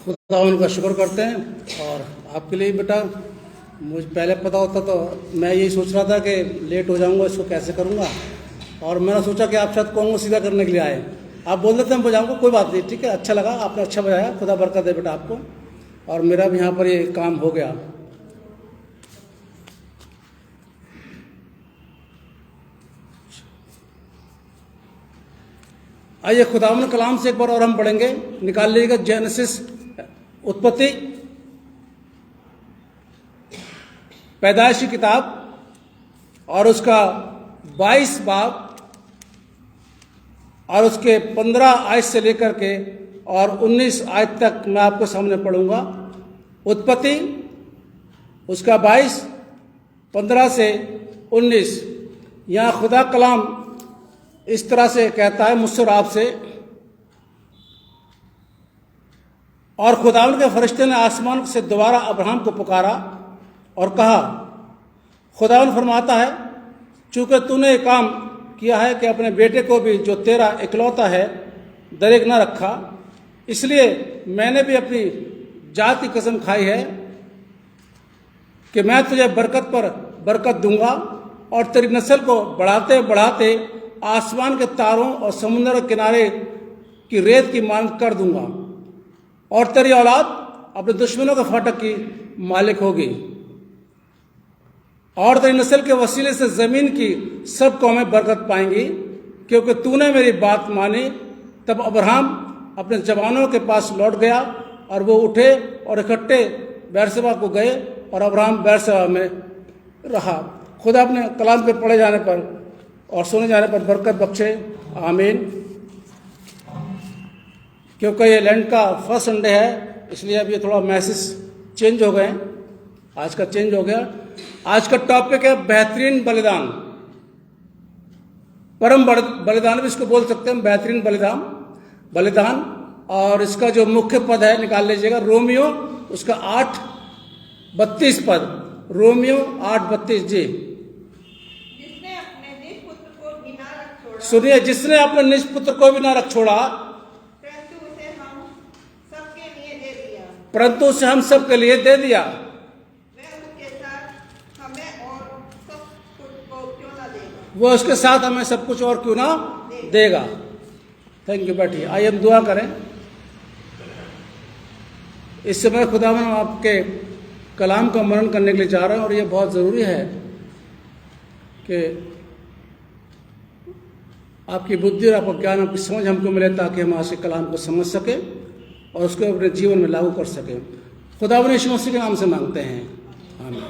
खुदा उनका शुक्र करते हैं। और आपके लिए बेटा, मुझे पहले पता होता तो मैं यही सोच रहा था कि लेट हो जाऊंगा, इसको कैसे करूंगा। और मैंने सोचा कि आप शायद कॉन्गो सीधा करने के लिए आए। आप बोल देते हैं बजाऊंगा, कोई बात नहीं, ठीक है, अच्छा लगा, आपने अच्छा बजाया, खुदा बरकत दे बेटा आपको। और मेरा भी यहाँ पर ये काम हो गया। आइए खुदावंद कलाम से एक बार और हम पढ़ेंगे। निकाल लीजिएगा जेनेसिस, उत्पत्ति, पैदाइश की किताब, और उसका 22 बाब और उसके 15 आयत से लेकर के और 19 आयत तक मैं आपके सामने पढ़ूंगा। उत्पत्ति उसका 22, 15 से 19। यहाँ खुदा कलाम इस तरह से कहता है मुझसे और आपसे। और खुदावंद के फरिश्ते ने आसमान से दोबारा अब्राहम को पुकारा और कहा, खुदावंद फरमाता है, चूंकि तूने ये काम किया है कि अपने बेटे को भी जो तेरा इकलौता है दरेक न रखा, इसलिए मैंने भी अपनी जात की कसम खाई है कि मैं तुझे बरकत पर बरकत दूंगा और तेरी नस्ल को बढ़ाते बढ़ाते आसमान के तारों और समुद्र के किनारे की रेत की मांग कर दूंगा, और तेरी औलाद अपने दुश्मनों के फाटक की मालिक होगी, और तेरी नस्ल के वसीले से जमीन की सब कौमें बरकत पाएंगी, क्योंकि तूने मेरी बात मानी। तब अब्राहम अपने जवानों के पास लौट गया और वो उठे और इकट्ठे बेरशेबा को गए, और अब्राहम बेरशेबा में रहा। खुदा अपने कलाम पे पढ़े जाने पर और सुने जाने पर बरकत बख्शे, आमीन। क्योंकि ये लैंड का फर्स्ट संडे है, इसलिए अब ये थोड़ा मैसेज चेंज हो गए, आज का चेंज हो गया। आज का टॉपिक है बेहतरीन बलिदान, परम बलिदान भी इसको बोल सकते हैं, बेहतरीन बलिदान। और इसका जो मुख्य पद है निकाल लीजिएगा, रोमियो उसका 8:32 पद, रोमियो 8:32 जी। सुनिए, जिसने अपने निज पुत्र को भी न रख छोड़ा, परंतु उसे हम सबके लिए दे दिया, वो उसके साथ हमें सब कुछ और क्यों ना देगा। Thank you. बैठिए, आइए हम दुआ करें। इस समय खुदावन आपके कलाम का मनन करने के लिए जा रहे हैं, और ये बहुत ज़रूरी है कि आपकी बुद्धि और आपका ज्ञान, आपकी समझ हमको मिले, ताकि हम आपके कलाम को समझ सकें और उसको अपने जीवन में लागू कर सकें। खुदावन यीशु मसीह के नाम से मांगते हैं, आमीन।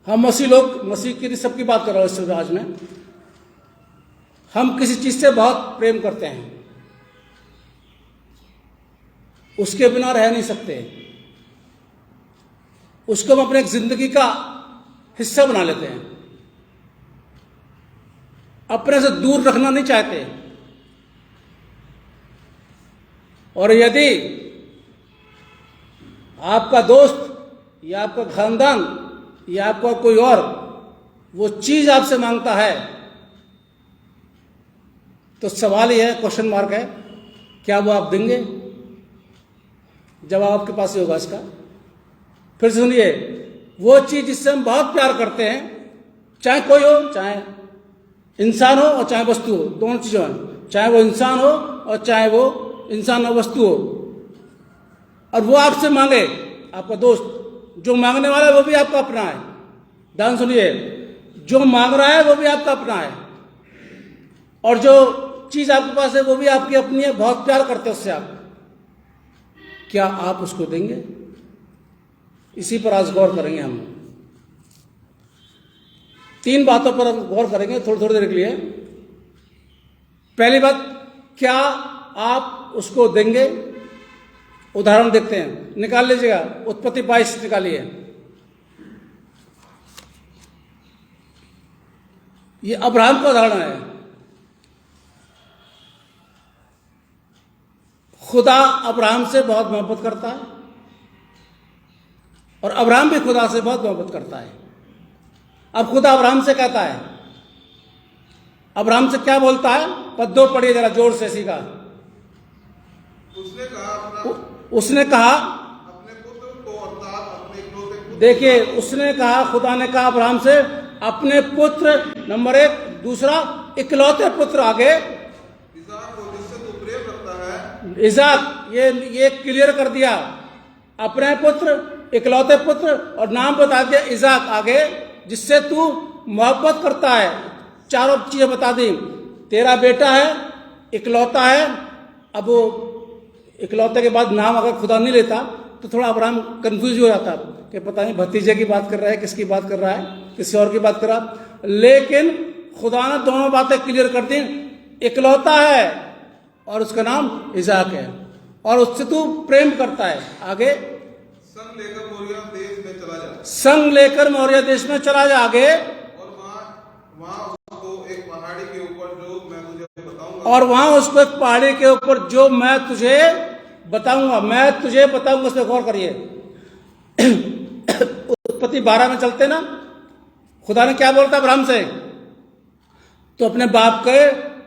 हम मसीह की सबकी बात कर रहे हैं इस आज में। हम किसी चीज से बहुत प्रेम करते हैं, उसके बिना रह नहीं सकते, उसको हम अपने जिंदगी का हिस्सा बना लेते हैं, अपने से दूर रखना नहीं चाहते। और यदि आपका दोस्त या आपका खानदान या आपका कोई और वो चीज आपसे मांगता है, तो सवाल यह है, क्वेश्चन मार्क है, क्या वो आप देंगे? जवाब आपके पास ही होगा इसका। फिर सुनिए, वो चीज जिससे हम बहुत प्यार करते हैं, चाहे कोई हो, चाहे इंसान हो और चाहे वस्तु हो, दोनों चीजों हैं, चाहे वो इंसान हो और चाहे वो इंसान और वस्तु हो, और वो आपसे मांगे, आपका दोस्त जो मांगने वाला है वो भी आपका अपना है। ध्यान सुनिए, जो मांग रहा है वो भी आपका अपना है, और जो चीज आपके पास है वो भी आपकी अपनी है, बहुत प्यार करते हैं उससे आप। क्या आप उसको देंगे? इसी पर आज गौर करेंगे हम। 3 बातों पर हम गौर करेंगे थोड़ी थोड़ी देर के लिए। पहली बात, क्या आप उसको देंगे? उदाहरण देखते हैं, निकाल लीजिएगा, उत्पत्ति 22 निकालिए। ये अब्राहम का उदाहरण है। खुदा अब्राहम से बहुत मोहब्बत करता है, और अब्राहम भी खुदा से बहुत मोहब्बत करता है। अब खुदा अब्राहम से कहता है, अब्राहम से क्या बोलता है? पद 2 पढ़िए जरा जोर से, सीखा। उसने कहा अपने पुत्र को अर्थात अपने इकलौते पुत्र, देखिए, उसने कहा, खुदा ने कहा अब्राहम से अपने पुत्र, नंबर 1, दूसरा इकलौते पुत्र, आगे इसहाक को जिससे तू प्रेम रखता है, इसाक, ये क्लियर कर दिया, अपने पुत्र, इकलौते पुत्र, और नाम बता दिया इसाक, आगे जिससे तू मोहब्बत करता है। चारों चीजें बता दी, तेरा बेटा है, इकलौता है। अब वो इकलौते के बाद नाम अगर खुदा नहीं लेता तो थोड़ा अब्राहम कंफ्यूज हो जाता कि पता नहीं भतीजे की बात कर रहा है, किसकी बात कर रहा है, किसी और की बात कर रहा है। लेकिन खुदा ने दोनों बातें क्लियर कर दी, इकलौता है और उसका नाम इसाक है, और उससे तू प्रेम करता है। आगे संग लेकर मोरिया देश में चला जा, संग लेकर मोरिया देश में चला जा। आगे और वहाँ उसको एक पहाड़ी के ऊपर जो मैं तुझे बताऊंगा, और वहां उसको एक पहाड़ी के ऊपर जो मैं तुझे बताऊंगा, उसमें गौर करिए। उत्पत्ति 12 में चलते ना, खुदा ने क्या बोलता अब्राहम से, तो अपने बाप के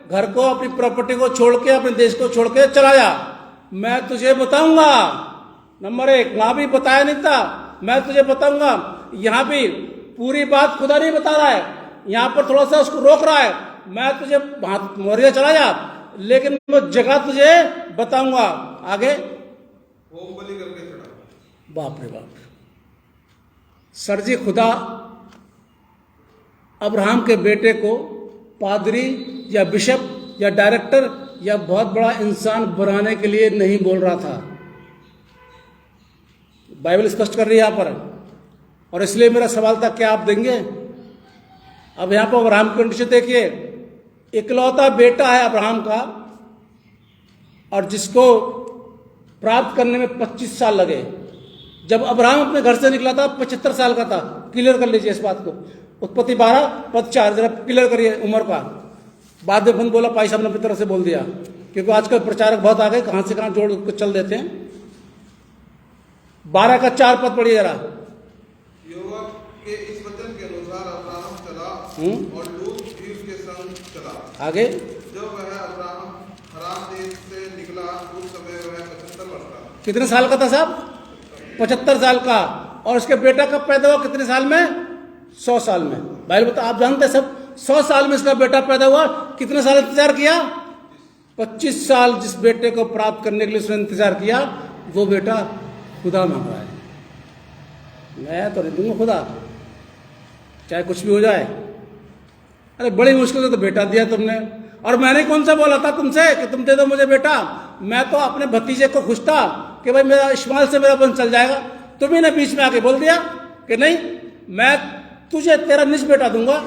घर को, अपनी प्रॉपर्टी को छोड़ के, अपने देश को छोड़ के चला जा, मैं तुझे बताऊंगा। नंबर 1, वहां भी बताया नहीं था, मैं तुझे बताऊंगा। यहां भी पूरी बात खुदा नहीं बता रहा है, यहां पर थोड़ा सा उसको रोक रहा है, मैं तुझे मोरिया चला जा, लेकिन वो जगह तुझे बताऊंगा। आगे होम बलि करके चढ़ा। बाप रे बाप, सर जी, खुदा अब्राहम के बेटे को पादरी या बिशप या डायरेक्टर या बहुत बड़ा इंसान बनाने के लिए नहीं बोल रहा था। बाइबल स्पष्ट कर रही है यहां पर, और इसलिए मेरा सवाल था, क्या आप देंगे? अब यहां पर अब्राहम की कंडीशन देखिए, इकलौता बेटा है अब्राहम का, और जिसको प्राप्त करने में 25 साल लगे। जब अब्राहम अपने घर से निकला था 75 साल का था। क्लियर कर लीजिए इस बात को, उत्पत्ति 12 पद 4, जरा क्लियर करिए उम्र का। बाद में फोन बोला, भाई साहब ने अपनी तरफ से बोल दिया, क्योंकि आजकल प्रचारक बहुत आ गए, कहां से कहां जोड़ के चल देते हैं। 12 का 4 पद पढ़िए जरा। यहोवा के इस वचन के अनुसार अब्राहम चला और लूत भी उसके संग चला। आगे जब वह अब्राहम हरान देश से निकला, उस समय वह 75 वर्ष था। कितने साल का था साहब? 75 साल का। और उसके बेटा कब पैदा हुआ? कितने साल में? 100 साल में। भाई बता, आप जानते हैं सब, 100 साल में इसका बेटा पैदा हुआ। कितने साल इंतजार किया? 25 साल। जिस बेटे को प्राप्त करने के लिए उसने इंतजार किया, वो बेटा खुदा मांग रहा है। मैं तो नहीं दूंगा खुदा, चाहे कुछ भी हो जाए। अरे बड़ी मुश्किल से तो बेटा दिया तुमने, और मैंने कौन सा बोला था तुमसे कि तुम दे दो मुझे बेटा? मैं तो अपने भतीजे को खुश था कि भाई मेरा इस्माइल से मेरा वंश चल जाएगा। तुम्ही ने बीच में आके बोल दिया कि नहीं, मैं तुझे तेरा निज बेटा दूंगा,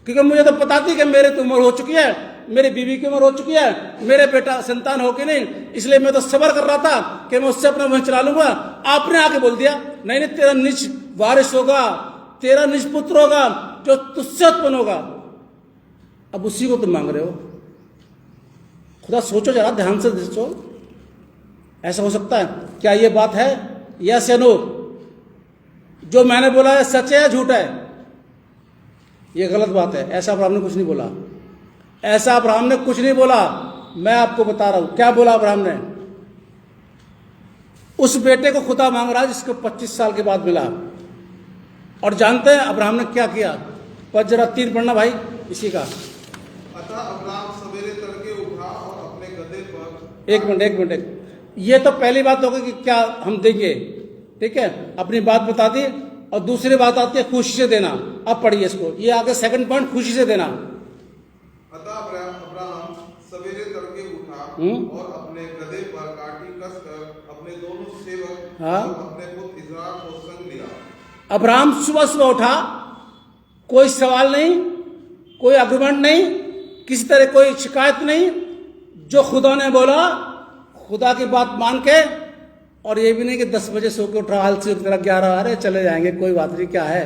क्योंकि मुझे तो पता थी कि मेरी तो उम्र हो चुकी है, मेरी बीवी की उम्र हो चुकी है, मेरे बेटा संतान हो कि नहीं, इसलिए मैं तो सब्र कर रहा था कि मैं उससे अपना वंश चला लूंगा। आपने आके बोल दिया नहीं नहीं, तेरा निज वारिस होगा, तेरा निज पुत्र होगा जो तुझसे उत्पन्न होगा। अब उसी को तुम मांग रहे हो। खुदा सोचो जरा, ध्यान से सोचो, ऐसा हो सकता है? क्या ये बात है? यस या नो? जो मैंने बोला है सच है या झूठ है? ये गलत बात है। ऐसा अब्राहम ने कुछ नहीं बोला, ऐसा अब्राहम ने कुछ नहीं बोला। मैं आपको बता रहा हूं क्या बोला अब्राहम ने। उस बेटे को खुदा मांग रहा है जिसको 25 साल के बाद मिला। और जानते हैं अब्राहम ने क्या किया? पर जरा 3 पढ़ना भाई इसी का। अतः अब्राहम सवेरे तड़के उठा और अपने गदहे पर। एक मिनट, ये तो पहली बात होगी कि क्या हम देंगे, ठीक है, अपनी बात बता दी। और दूसरी बात आती है खुशी से देना। अब पढ़िए इसको, ये आगे सेकंड पॉइंट, खुशी से देना। अतः अब्राहम सवेरे तड़के उठा और अपने गदहे पर काठी कसकर अपने दोनों सेवक और अपने पुत्र इस्राएल को संग लिया। अब्राहम सुबह सुबह उठा, कोई सवाल नहीं, कोई आर्गुमेंट नहीं, किसी तरह कोई शिकायत नहीं। जो खुदा ने बोला, खुदा की बात मान के, और ये भी नहीं कि 10 बजे सो के उठा, हाल से तरह 11, अरे चले जाएंगे कोई बात नहीं, क्या है,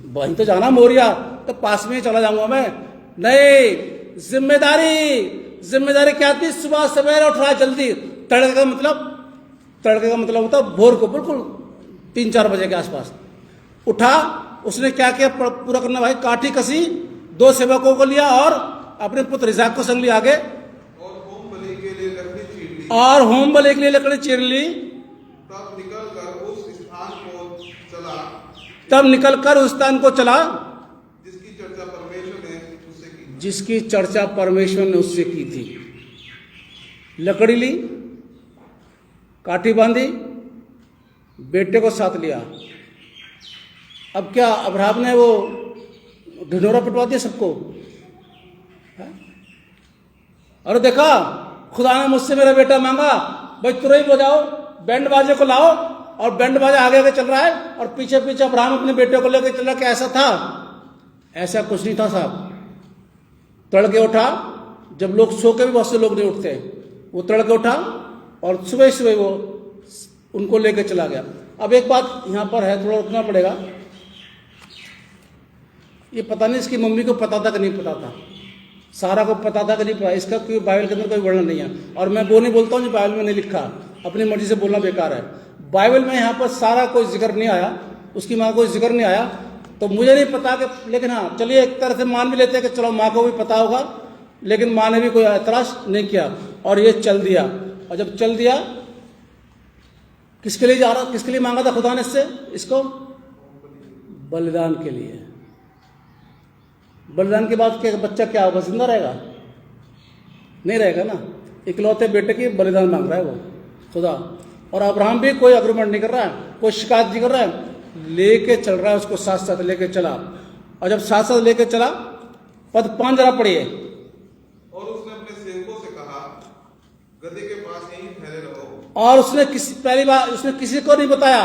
वहीं तो जाना मोरिया, तो पास में ही चला जाऊंगा मैं। नहीं, जिम्मेदारी क्या थी? सुबह सवेरे उठ रहा जल्दी। तड़के का मतलब होता भोर को, बिल्कुल 3-4 बजे के आसपास उठा। उसने क्या किया पूरा करना भाई? काठी कसी, 2 सेवकों को लिया और अपने पुत्र इसाक को संग लिया। आगे और होम बलि के लिए लकड़ी चीर ली। और होम बलि के लिए लकड़ी चीर ली। तब निकलकर उस स्थान को चला जिसकी चर्चा परमेश्वर ने उससे की थी। लकड़ी ली, काठी बांधी, बेटे को साथ लिया। अब क्या अब्राहम ने वो ढिंढोरा पिटवा दिया सबको? और देखा, खुदा ने मुझसे मेरा बेटा मांगा, भाई तुरंत बजाओ, बैंड बाजे को लाओ, और बैंड बाजा आगे आगे चल रहा है और पीछे पीछे अब्राहम अपने बेटे को लेकर चल रहा। क्या ऐसा था? ऐसा कुछ नहीं था साहब। तड़के उठा, जब लोग सो के भी बहुत से लोग नहीं उठते, वो तड़के उठा और सुबह सुबह वो उनको लेकर चला गया। अब एक बात यहाँ पर है, थोड़ा रुकना पड़ेगा। ये पता नहीं इसकी मम्मी को पता था कि नहीं पता था, सारा को पता था कि नहीं पता, इसका कोई बाइबल के अंदर कोई वर्णन नहीं है। और मैं वो नहीं बोलता हूँ जो बाइबल में नहीं लिखा, अपनी मर्जी से बोलना बेकार है। बाइबल में यहाँ पर सारा कोई जिक्र नहीं आया, उसकी माँ को जिक्र नहीं आया, तो मुझे नहीं पता कि, लेकिन हाँ चलिए एक तरह से मान भी लेते हैं कि चलो माँ को भी पता होगा, लेकिन माँ ने भी कोई ऐतराज नहीं किया और ये चल दिया। और जब चल दिया, किसके लिए जा रहा, किसके लिए मांगा था खुदा ने इससे, इसको बलिदान के लिए। बलिदान के बाद क्या बच्चा क्या होगा, जिंदा रहेगा? नहीं रहेगा ना। इकलौते बेटे की बलिदान मांग रहा है वो खुदा। और अब्राहम भी कोई अग्रीमेंट नहीं कर रहा है, कोई शिकायत नहीं कर रहा है, लेके चल रहा है उसको, साथ साथ लेके चला। और जब साथ साथ लेके चला, पद 5 जरा पढ़िए। और उसने अपने सेवकों से कहा, गदहे के पास यहीं ठहरे रहो। और उसने पहली बार उसने किसी को नहीं बताया,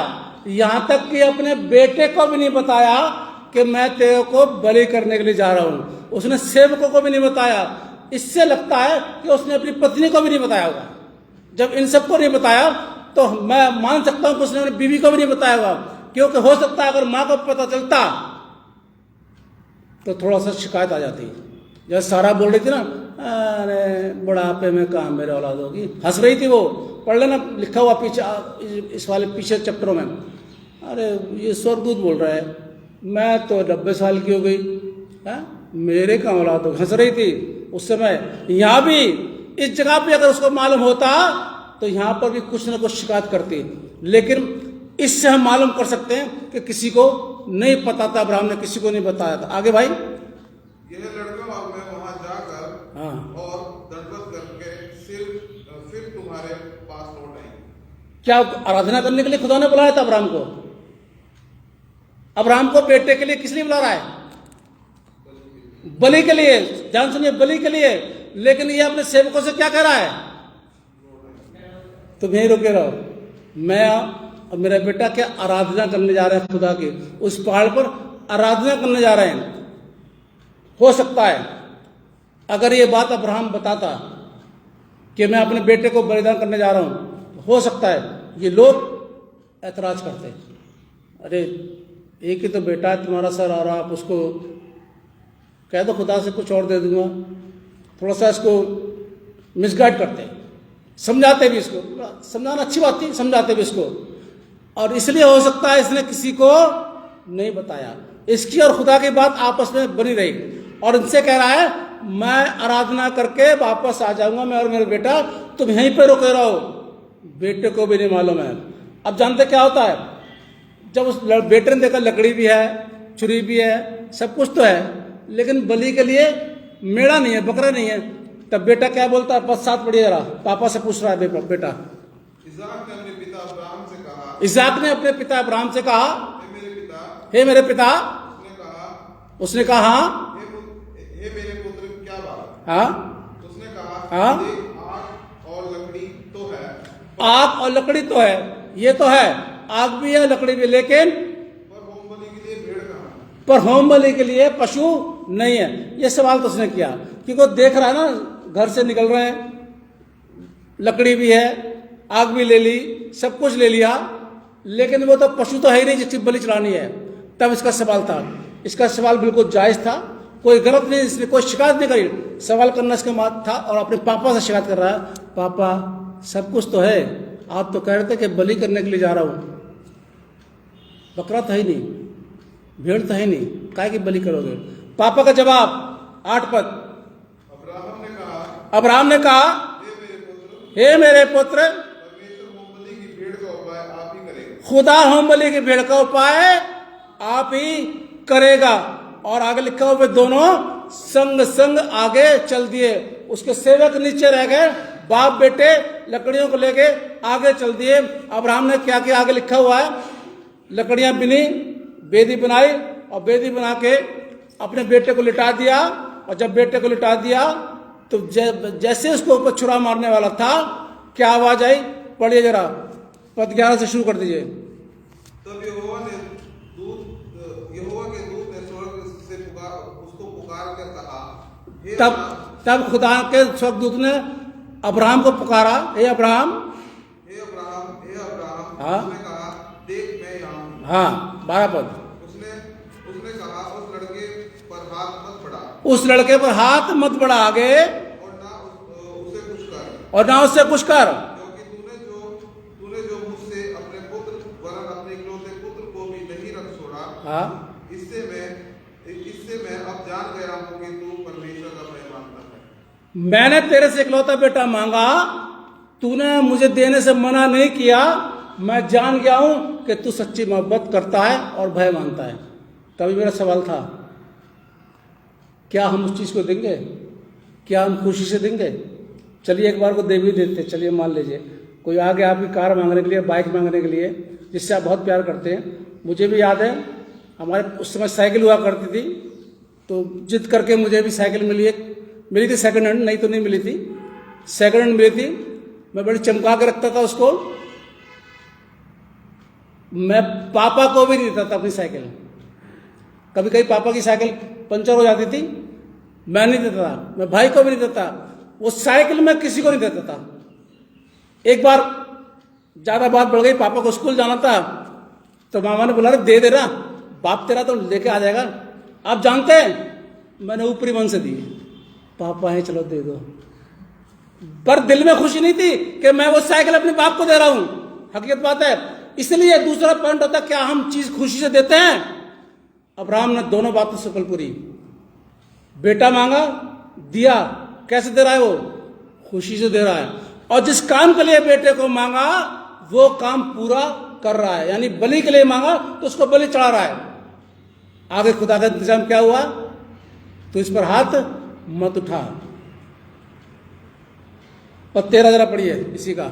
यहां तक कि अपने बेटे को भी नहीं बताया कि मैं तेरे को बलि करने के लिए जा रहा हूं। उसने सेवकों को भी नहीं बताया। इससे लगता है कि उसने अपनी पत्नी को भी नहीं बताया होगा। जब इन सबको नहीं बताया तो मैं मान सकता हूं कि उसने अपनी बीवी को भी नहीं बताया होगा, क्योंकि हो सकता है अगर मां को पता चलता तो थोड़ा सा शिकायत आ जाती। जैसे सारा बोल रही थी ना, अरे बुढ़ापे में कहाँ मेरे औलाद होगी, हंस रही थी वो। पढ़ लेना, लिखा हुआ पीछे इस वाले पीछे चैप्टरों में। अरे ये स्वर्गदूत बोल रहा है, मैं तो 90 साल की हो गई है, मेरे कहाँ औलाद होगी, हंस रही थी उस समय। यहाँ भी इस जगह पे अगर उसको मालूम होता तो यहाँ पर भी कुछ ना कुछ शिकायत करती। लेकिन इससे हम मालूम कर सकते हैं कि किसी को नहीं पता था, अब्राहम ने किसी को नहीं बताया था। आगे भाई, यह लड़का और मैं वहां जाकर और दंडवत करके फिर तुम्हारे पास लौट आएंगे। क्या आराधना करने के लिए खुदा ने बुलाया था अब्राहम को? अब्राहम को बेटे के लिए किस लिए बुला रहा है? बलि के लिए। ध्यान सुनिए, बलि के लिए। लेकिन ये अपने सेवकों से क्या कह रहा है? तुम यहीं रुके रहो, मैं और मेरा बेटा क्या आराधना करने जा रहे हैं खुदा की। उस पहाड़ पर आराधना करने जा रहे हैं। हो सकता है अगर ये बात अब्राहम बताता कि मैं अपने बेटे को बलिदान करने जा रहा हूं, हो सकता है ये लोग ऐतराज करते, अरे एक ही तो बेटा है तुम्हारा सर, और आप उसको कह दो खुदा से कुछ और दे दूंगा। थोड़ा सा इसको मिसगाइड करते, समझाते भी, इसको समझाना अच्छी बात थी, समझाते भी इसको। और इसलिए हो सकता है इसने किसी को नहीं बताया। इसकी और खुदा की बात आपस में बनी रही और इनसे कह रहा है मैं आराधना करके वापस आ जाऊंगा, मैं और मेरा बेटा, तुम यहीं पे रुके रहो। बेटे को भी नहीं मालूम है। अब जानते क्या होता है, जब उस बेटे ने देखा लकड़ी भी है, छुरी भी है, सब कुछ तो है, लेकिन बलि के लिए मेढ़ा नहीं है, बकरा नहीं है, तब बेटा क्या बोलता है? बस साथ पढ़िए जरा, पापा से पूछ रहा है बेटा। इसाक ने अपने पिता अब्राहम से कहा, इसाक ने अपने पिता अब्राहम से कहा, हे मेरे पिता। उसने कहा हाँ। हे मेरे पुत्र क्या बात? हाँ। उसने कहा हाँ, आग और लकड़ी तो है। आग और लकड़ी तो है, ये तो है, आग भी है लकड़ी भी, लेकिन पर होम बलि के लिए भेड़ कहाँ? पर होम बलि के लिए पशु नहीं है। ये सवाल तो उसने किया क्योंकि वो देख रहा है ना, घर से निकल रहे हैं, लकड़ी भी है, आग भी ले ली, सब कुछ ले लिया, लेकिन वो तो पशु तो है ही नहीं जिसकी बलि चढ़ानी है। तब इसका सवाल था। इसका सवाल बिल्कुल जायज था, कोई गलत नहीं, इसने कोई शिकायत नहीं करी। सवाल करना इसका मात था और अपने पापा से शिकायत कर रहा है, पापा सब कुछ तो है, आप तो कह रहे थे कि बलि करने के लिए जा रहा हूं, बकरा तो है नहीं, भेड़ तो है नहीं, काहे की बलि करोगे? पापा का जवाब 8 पद। अब्राहम ने कहा, हे हे मेरे पुत्र, परमेश्वर होमबलि की भेड़ का उपाय आप ही करेगा। खुदा होमबलि की भेड़ का उपाय आप ही करेगा। और आगे लिखा हुआ वे दोनों संग संग आगे चल दिए। उसके सेवक नीचे रह गए, बाप बेटे लकड़ियों को लेके आगे चल दिए। अब्राहम ने क्या किया आगे लिखा हुआ है, लकड़ियां बिनी, बेदी बनाई और बेदी बना के अपने बेटे को लिटा दिया। और जब बेटे को लिटा दिया तो जैसे उसको ऊपर छुरा मारने वाला था, क्या आवाज आई, पढ़िए जरा, पद 11 से शुरू कर दीजिए। तब यहोवा के दूत ने स्वर्ग से उसको पुकार कर कहा, हे तब खुदा के स्वर्गदूत ने अब्राहम को पुकारा, हे अब्राहम, हे अब्राहम, हे अब्राहम। हाँ। उसने कहा, देख मैं यहाँ हूँ। हाँ, 12 पद। उसने कहा, उस लड़के पर हाथ मत बढ़ा उस लड़के पर हाथ मत बढ़ा आगे, उसे कुछ कर, और ना उससे कुछ कर, क्योंकि तूने जो मुझसे अपने पुत्र वरन अपने इकलौते पुत्र को भी नहीं रख छोड़ा। हाँ, इससे मैं अब जान गया हूँ कि तू परमेश्वर का भय मानता है। मैंने तेरे से इकलौता बेटा मांगा, तूने मुझे देने से मना नहीं किया। मैं जान गया हूं कि तू सच्ची मोहब्बत करता है और भय मानता है। तभी मेरा सवाल था, क्या हम उस चीज को देंगे? क्या हम खुशी से देंगे? चलिए एक बार को दे भी देते, चलिए मान लीजिए कोई आ गया आपकी कार मांगने के लिए, बाइक मांगने के लिए, जिससे आप बहुत प्यार करते हैं। मुझे भी याद है, हमारे उस समय साइकिल हुआ करती थी, तो जिद करके मुझे भी साइकिल मिली थी सेकंड हैंड, नहीं तो नहीं मिली थी, सेकंड हैंड मिली थी। मैं बड़ी चमका के रखता था उसको। मैं पापा को भी नहीं देता था अपनी साइकिल। कभी कभी पापा की साइकिल पंचर हो जाती थी, मैं नहीं देता था, मैं भाई को भी नहीं देता, वो साइकिल मैं किसी को नहीं देता था। एक बार ज्यादा बात बढ़ गई, पापा को स्कूल जाना था, तो मामा ने बोला, दे दे रहा, बाप तेरा तो लेके आ जाएगा। आप जानते हैं, मैंने ऊपरी मन से दी, पापा है चलो दे दो, पर दिल में खुशी नहीं थी कि मैं वो साइकिल अपने बाप को दे रहा हूं। हकीकत बात है। इसलिए दूसरा पॉइंट होता है, क्या हम चीज खुशी से देते हैं? अब्राहम ने दोनों बातों से पूरी, बेटा मांगा, दिया। कैसे दे रहा है वो? खुशी से दे रहा है। और जिस काम के लिए बेटे को मांगा वो काम पूरा कर रहा है, यानी बलि के लिए मांगा तो उसको बलि चढ़ा रहा है। आगे खुदा का इंतजाम क्या हुआ, तो इस पर हाथ मत उठा। और 13 जरा पढ़िए इसी का।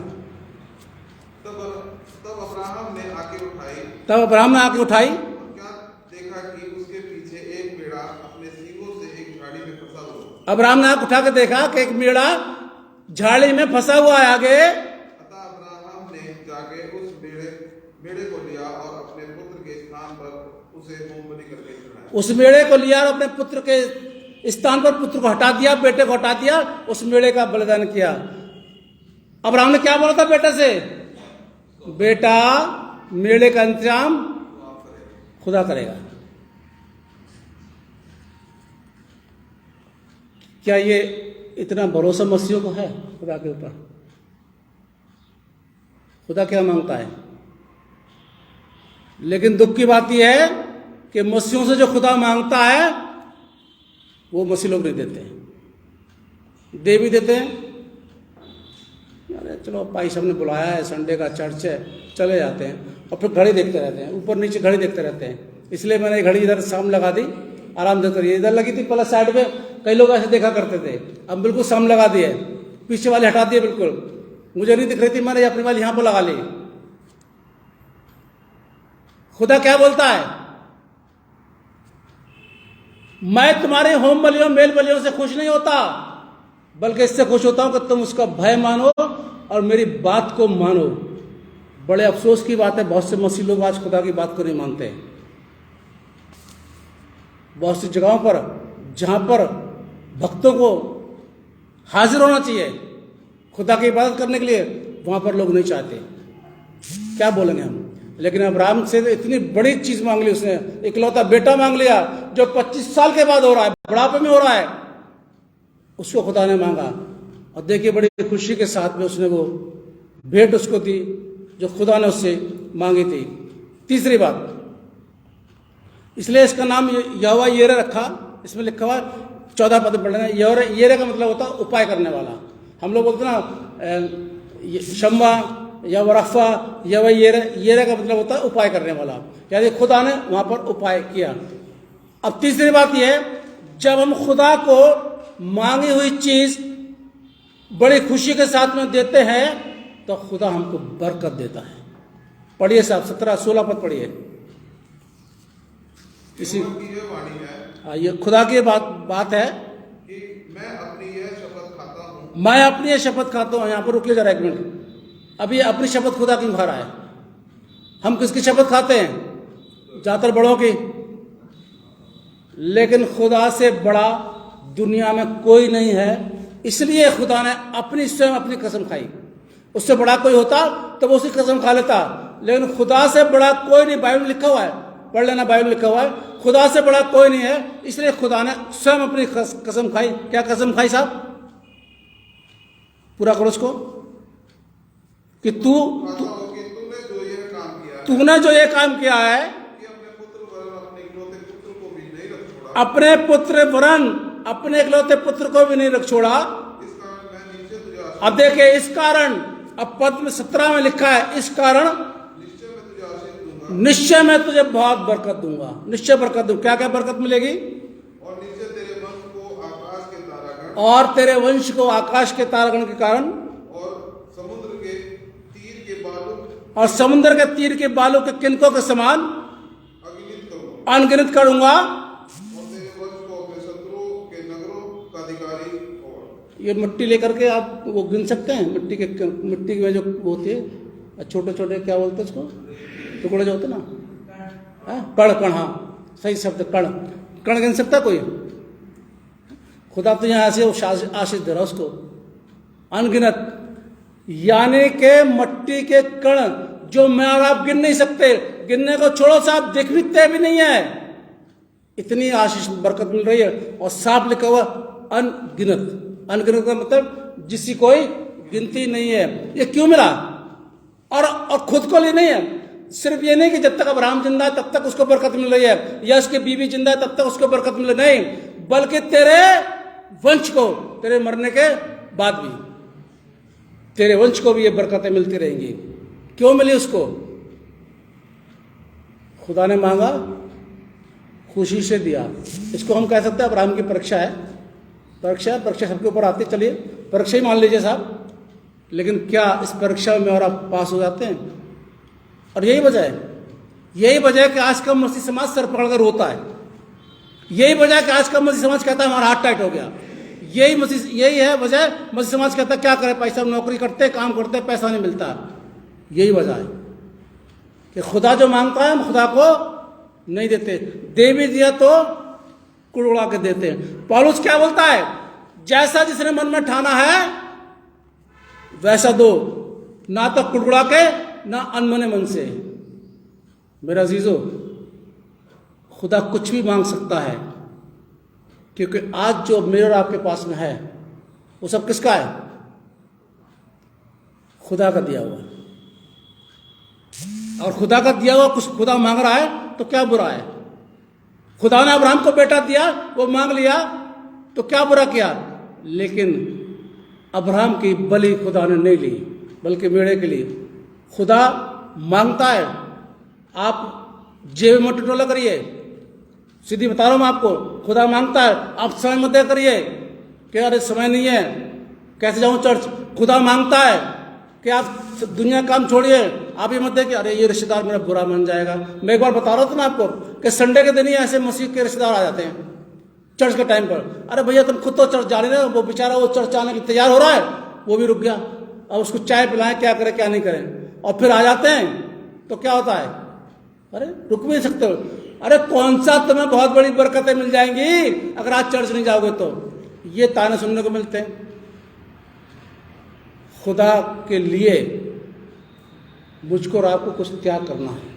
तब अब्राहम ने आंखें उठाई, क्या देखा कि उसके पीछे एक मेढ़ा अपने सींगों से एक झाड़ी में फंसा हुआ। अब्राहम ने आंख उठा के देखा कि एक मेढ़ा झाड़ी में फंसा हुआ है आगे। अतः अब्राहम ने जाके उस मेढ़े को लिया और अपने पुत्र के स्थान पर उसे होमबलि करके चढ़ाया। उस मेढ़े को लिया और अपने पुत्र के स्थान पर पुत्र को हटा दिया, बेटे को हटा दिया, उस मेढ़े का बलिदान किया। अब्राहम ने क्या बोला था बेटे से? बेटा, मेढ़े का इंतजाम खुदा करेगा। क्या ये इतना भरोसा मसीहों को है खुदा के ऊपर? खुदा क्या मांगता है? लेकिन दुख की बात यह है कि मसीहों से जो खुदा मांगता है वो मसीह लोग नहीं देते। दे भी देते हैं, अरे चलो भाई साहब ने बुलाया है, संडे का चर्च है, चले जाते हैं, और फिर घड़ी देखते रहते हैं, ऊपर नीचे घड़ी देखते रहते हैं। इसलिए मैंने घड़ी इधर सामने लगा दी, आराम से करिए। इधर लगी थी पहले साइड में, कई लोग ऐसे देखा करते थे, अब बिल्कुल सामने लगा दिए, पीछे वाली हटा दिए बिल्कुल। मुझे नहीं दिख रही थी, मैंने अपनी वाली यहां पर लगा ली। खुदा क्या बोलता है? मैं तुम्हारे होम बलियों मेल बलियों से खुश नहीं होता, बल्कि इससे खुश होता हूं कि तुम उसका भय मानो और मेरी बात को मानो। बड़े अफसोस की बात है, बहुत से मसीह लोग आज खुदा की बात को नहीं मानते। बहुत सी जगहों पर जहां पर भक्तों को हाजिर होना चाहिए खुदा की इबादत करने के लिए, वहां पर लोग नहीं चाहते। क्या बोलेंगे हम? लेकिन अब्राहम से इतनी बड़ी चीज मांग ली उसने, इकलौता बेटा मांग लिया जो 25 साल के बाद हो रहा है, बुढ़ापे में हो रहा है, उसको खुदा ने मांगा। और देखिए बड़ी खुशी के साथ में उसने वो भेंट उसको दी जो खुदा ने उससे मांगी थी। तीसरी बात, इसलिए इसका नाम यहोवा यिरे रखा। इसमें लिखा हुआ 14 पद पढ़ लेना। यिरे का मतलब होता है उपाय करने वाला। हम लोग बोलते ना शम्मा या वरफ़ा या वह ये का मतलब होता है उपाय करने वाला, यानी खुदा ने वहाँ पर उपाय किया। अब तीसरी बात यह है, जब हम खुदा को मांगी हुई चीज़ बड़ी खुशी के साथ में देते हैं तो खुदा हमको बरकत देता है। पढ़िए साहब 17-16 पद पढ़िए। इसी की यह वाणी है, हाँ, ये खुदा की बात है कि मैं अपनी यह शपथ खाता हूँ। मैं अपनी ये शपथ खाता हूँ। यहाँ पर रुकिए जरा एक मिनट। अभी अपनी शपथ खुदा क्यों खा रहा है? हम किसकी शपथ खाते हैं? ज़्यादातर बड़ों की। लेकिन खुदा से बड़ा दुनिया में कोई नहीं है, इसलिए खुदा ने अपनी स्वयं अपनी कसम खाई। उससे बड़ा कोई होता तो वो उसकी कसम खा लेता, लेकिन खुदा से बड़ा कोई नहीं। बाइबल लिखा हुआ है, पढ़ लेना, बाइबल लिखा हुआ है, खुदा से बड़ा कोई नहीं है, इसलिए खुदा ने स्वयं अपनी कसम खाई। क्या कसम खाई साहब? पूरा करो उसको कि तूने जो ये काम किया है, अपने पुत्र वरन अपने इकलौते पुत्र को भी नहीं रख छोड़ा। अब देखिए, इस कारण, अब पद में 17 में लिखा है, इस कारण निश्चय मैं तुझे बहुत बरकत दूंगा। निश्चय बरकत दूंगा। क्या क्या बरकत मिलेगी? और तेरे वंश को आकाश के तारागण, और तेरे वंश को आकाश के तारागण के कारण, और समुद्र के तीर के बालू, और समुद्र के तीर के बालू के किनकों के समान अनगिनत करूंगा। और तेरे वंश को अपने शत्रुओं के नगरों का अधिकारी। और ये मिट्टी लेकर के आप वो गिन सकते हैं? मिट्टी में जो होती है छोटे छोटे, क्या बोलते हैं उसको, टुकड़े जो होते ना, कण। हाँ, सही शब्द, कण गिन सकता कोई? खुदा तो यहाँ से आशीष दे रहा उसको, अनगिनत। यानी के मट्टी के कण जो मैं और आप गिन नहीं सकते, गिनने को छोड़ो साहब, देखते भी नहीं है, इतनी आशीष बरकत मिल रही है। और साफ लिखा हुआ अनगिनत। अनगिनत का मतलब जिसकी कोई गिनती नहीं है। ये क्यों मिला? और खुद को लिए नहीं है, सिर्फ ये नहीं कि जब तक अब्राहम जिंदा है तब तक उसको बरकत मिल रही है, या उसकी बीवी जिंदा है तब तक उसको बरकत मिल रही, नहीं, बल्कि तेरे वंश को, तेरे मरने के बाद भी तेरे वंश को भी ये बरकतें मिलती रहेंगी। क्यों मिली उसको? खुदा ने मांगा, खुशी से दिया। इसको हम कह सकते हैं अब्राहम की परीक्षा है। परीक्षा सबके ऊपर आती, चलिए परीक्षा ही मान लीजिए साहब। लेकिन क्या इस परीक्षा में और आप पास हो जाते हैं? और यही वजह है कि आज का मसीह समाज सर पकड़कर रोता है। यही वजह है कि आज का मसीह समाज कहता है हमारा हाथ टाइट हो गया। यही है वजह। मसीह समाज कहता है क्या करे, पैसा नौकरी करते, काम करते, पैसा नहीं मिलता। यही वजह है कि खुदा जो मांगता है हम खुदा को नहीं देते, दे भी दिया तो कुड़ुड़ा के देते हैं। पौलुस क्या बोलता है? जैसा जिसने मन में ठाना है वैसा दो, ना तो कुड़कुड़ा के ना अनमने मन से। मेरा अजीजो, खुदा कुछ भी मांग सकता है, क्योंकि आज जो मेरे और आपके पास में है वो सब किसका है? खुदा का दिया हुआ। और खुदा का दिया हुआ कुछ खुदा मांग रहा है तो क्या बुरा है? खुदा ने अब्राहम को बेटा दिया, वो मांग लिया, तो क्या बुरा किया? लेकिन अब्राहम की बलि खुदा ने नहीं ली, बल्कि मेढ़े के लिए। खुदा मांगता है, आप जेब में टटोला करिए, सीधी बता रहा हूं मैं आपको, खुदा मांगता है आप समय मत दे करिए कि अरे समय नहीं है, कैसे जाऊं चर्च। खुदा मांगता है कि आप दुनिया काम छोड़िए, आप ये मत दे कि अरे ये रिश्तेदार मेरा बुरा मान जाएगा। मैं एक बार बता रहा था ना आपको कि संडे के दिन ही ऐसे मसीह के रिश्तेदार आ जाते हैं चर्च के टाइम पर। अरे भैया तुम खुद तो चर्च जा रहे हो, वो बेचारा वो चर्च आने के लिए तैयार हो रहा है, वो भी रुक गया। अब उसको चाय पिलाएं, क्या करें क्या नहीं करें, और फिर आ जाते हैं तो क्या होता है? अरे रुक भी नहीं सकते हो। अरे कौन सा तुम्हें बहुत बड़ी बरकतें मिल जाएंगी अगर आज चर्च नहीं जाओगे तो। ये ताने सुनने को मिलते हैं। खुदा के लिए मुझको और आपको कुछ त्याग करना है।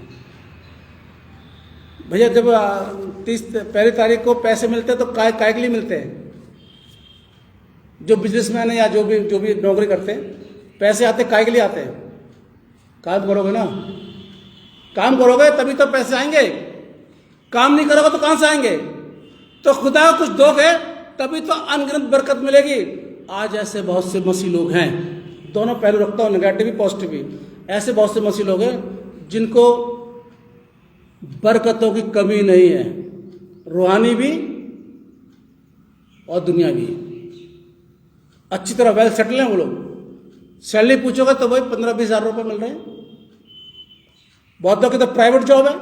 भैया जब 31 तारीख को पैसे मिलते हैं तो काय के लिए मिलते हैं? जो बिजनेसमैन है या जो भी नौकरी करते हैं, पैसे आते काय के लिए आते हैं? काम करोगे ना, काम करोगे तभी तो पैसे आएंगे। काम नहीं करोगे तो कहां से आएंगे? तो खुदा को कुछ दोगे तभी तो अनगिनत बरकत मिलेगी। आज ऐसे बहुत से मसीह लोग हैं, दोनों पहलू रखता हूँ, नेगेटिव भी पॉजिटिव भी। ऐसे बहुत से मसीह लोग हैं जिनको बरकतों की कमी नहीं है, रूहानी भी और दुनिया भी। अच्छी तरह वेल सेटल हैं वो लोग। सैलरी पूछोगे तो वही 15-20 हज़ार रुपये मिल रहे हैं। बहुतों की तो प्राइवेट जॉब है,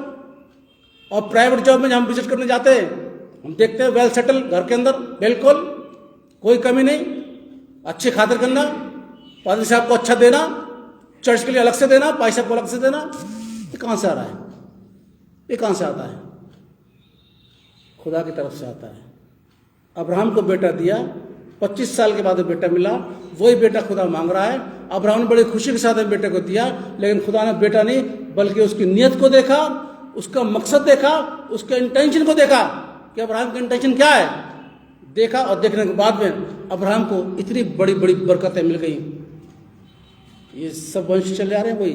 और प्राइवेट जॉब में जब हम विजिट करने जाते हैं हम देखते हैं वेल सेटल, घर के अंदर बिल्कुल कोई कमी नहीं, अच्छे खातिर करना, पादरी साहब को अच्छा देना, चर्च के लिए अलग से देना, पैसा को अलग से देना। ये कहाँ से आ रहा है? ये कहाँ से आता है? खुदा की तरफ से आता है। अब्राहम को बेटा दिया, 25 साल के बाद बेटा मिला, वही बेटा खुदा मांग रहा है। अब्राहम ने बड़ी खुशी के साथ बेटे को दिया, लेकिन खुदा ने बेटा नहीं बल्कि उसकी नीयत को देखा, उसका मकसद देखा, उसके इंटेंशन को देखा कि अब्राहम का इंटेंशन क्या है। देखा, और देखने के बाद में अब्राहम को इतनी बड़ी बड़ी बरकतें मिल गई। ये सब वंश चले आ रहे हैं वही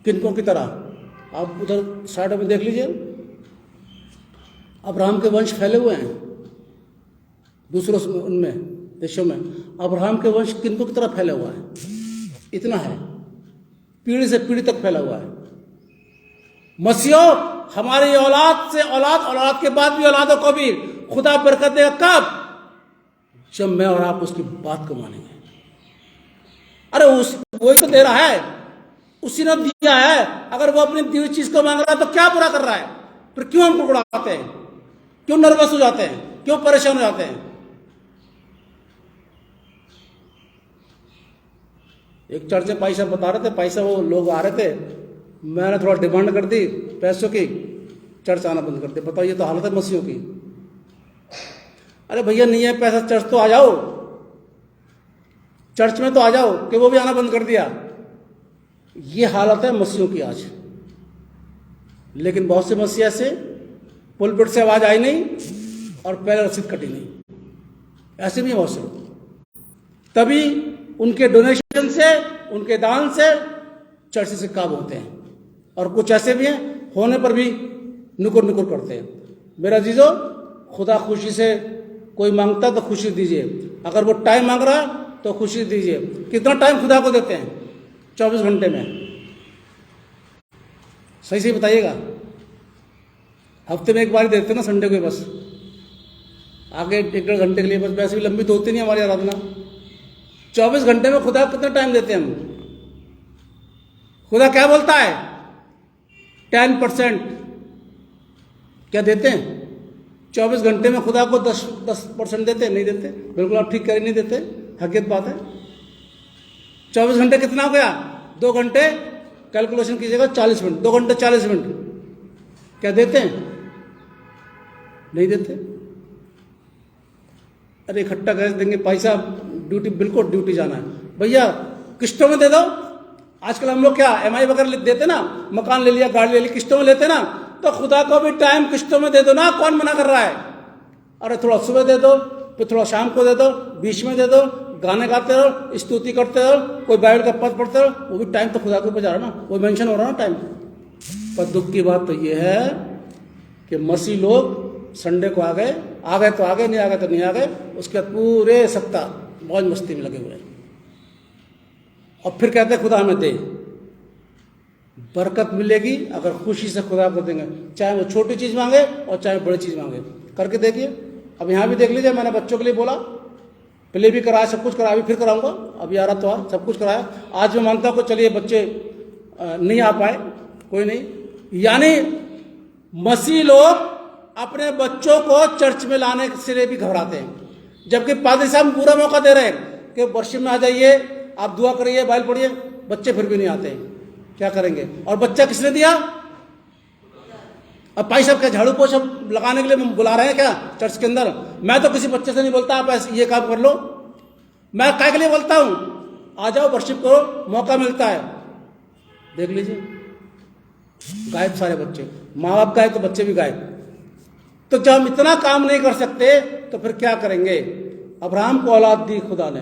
किनको की तरह। आप उधर साइड में देख लीजिए, अब्राहम के वंश फैले हुए हैं दूसरों उनमें देशों में। अब्राहम के वंश किनको की तरह फैला हुआ है, इतना है, पीढ़ी से पीढ़ी तक फैला हुआ है। मसीहो, हमारी औलाद से औलाद, औलाद के बाद भी औलादों को भी खुदा बरकत देगा। कब? जब मैं और आप उसकी बात को मानेंगे। अरे वही तो दे रहा है, उसी ने दिया है। अगर वो अपनी दी हुई चीज को मांग रहा है तो क्या बुरा कर रहा है? फिर क्यों हम कुड़कुड़ाते हैं? क्यों नर्वस हो जाते हैं? क्यों परेशान हो जाते हैं? एक चर्च में पैसा बता रहे थे, पैसा वो लोग आ रहे थे, मैंने थोड़ा डिमांड कर दी पैसों की, चर्च आना बंद कर दिया। बताओ, ये तो हालत है मसीहों की। अरे भैया नहीं है पैसा, चर्च तो आ जाओ, चर्च में तो आ जाओ, कि वो भी आना बंद कर दिया। ये हालत है मसीहों की आज। लेकिन बहुत से मसीह ऐसे, पुलपिट से आवाज आई नहीं और पहले रसीद कटी नहीं, ऐसे भी बहुत से लोग। तभी उनके डोनेशन से, उनके दान से चर्च से काम होते हैं। और कुछ ऐसे भी हैं होने पर भी नुकुर नुकुर करते हैं। मेरा जीजो, खुदा खुशी से कोई मांगता तो खुशी दीजिए, अगर वो टाइम मांग रहा है तो खुशी दीजिए। कितना टाइम खुदा को देते हैं? 24 घंटे में। सही सही बताइएगा। हफ्ते में एक बार देते ना, संडे को बस, आगे 1-1.5 घंटे के लिए बस। वैसे भी लंबी तो होती नहीं हमारी आराधना। 24 घंटे में खुदा कितना टाइम देते हैं हम? खुदा क्या बोलता है? 10% क्या देते हैं? 24 घंटे में खुदा को 10% देते? नहीं देते। बिल्कुल आप ठीक कर नहीं देते, हकीकत बात है। 24 घंटे कितना हो गया? 2 घंटे कैलकुलेशन कीजिएगा, 40 मिनट। 2 घंटे 40 मिनट क्या देते हैं? नहीं देते। अरे इकट्ठा कैसे देंगे पैसा? ड्यूटी, बिल्कुल ड्यूटी जाना है भैया, किस्तों में दे दो। आजकल हम लोग क्या MI वगैरह देते ना, मकान ले लिया, गाड़ी ले ली, किस्तों में लेते ना। तो खुदा को भी टाइम किस्तों में दे दो ना, कौन मना कर रहा है? अरे थोड़ा सुबह दे दो, फिर थोड़ा शाम को दे दो, बीच में दे दो, गाने गाते रहो, स्तुति करते रहो, कोई बाइबल का पद पढ़ते रहो, वो भी टाइम तो खुदा के ऊपर जा रहा ना, वो मेंशन हो रहा ना टाइम। पर दुख की बात तो ये है कि मसीह लोग संडे को आ गए तो आ गए, नहीं आ गए तो नहीं आ गए, उसके बाद पूरे सप्ताह मौज मस्ती में लगे हुए हैं। और फिर कहते हैं खुदा हमें दे। बरकत मिलेगी अगर खुशी से खुदा को देंगे, चाहे वो छोटी चीज मांगे और चाहे बड़ी चीज मांगे। करके देखिए। अब यहाँ भी देख लीजिए, मैंने बच्चों के लिए बोला, पहले भी कराया, सब कुछ कराया, अभी फिर कराऊंगा। अभी आ रहा तो सब कुछ कराया। आज मैं मानता हूँ कि चलिए बच्चे नहीं आ पाए, कोई नहीं। यानी मसीह लोग अपने बच्चों को चर्च में लाने से लिए भी घबराते हैं, जबकि पादरी साहब पूरा मौका दे रहे हैं कि वर्शिप में आ जाइए, आप दुआ करिए, बाइबल पढ़िए। बच्चे फिर भी नहीं आते हैं, क्या करेंगे? और बच्चा किसने दिया? अब भाई साहब क्या झाड़ू पोछा लगाने के लिए बुला रहे हैं क्या चर्च के अंदर? मैं तो किसी बच्चे से नहीं बोलता आप ऐसे ये काम कर लो। मैं काय के लिए बोलता हूं? आ जाओ, वर्शिप करो, मौका मिलता है। देख लीजिए, गायब सारे बच्चे। माँ बाप गायब तो बच्चे भी गायब। तो जब हम इतना काम नहीं कर सकते तो फिर क्या करेंगे? अब्राहम को औलाद दी खुदा ने,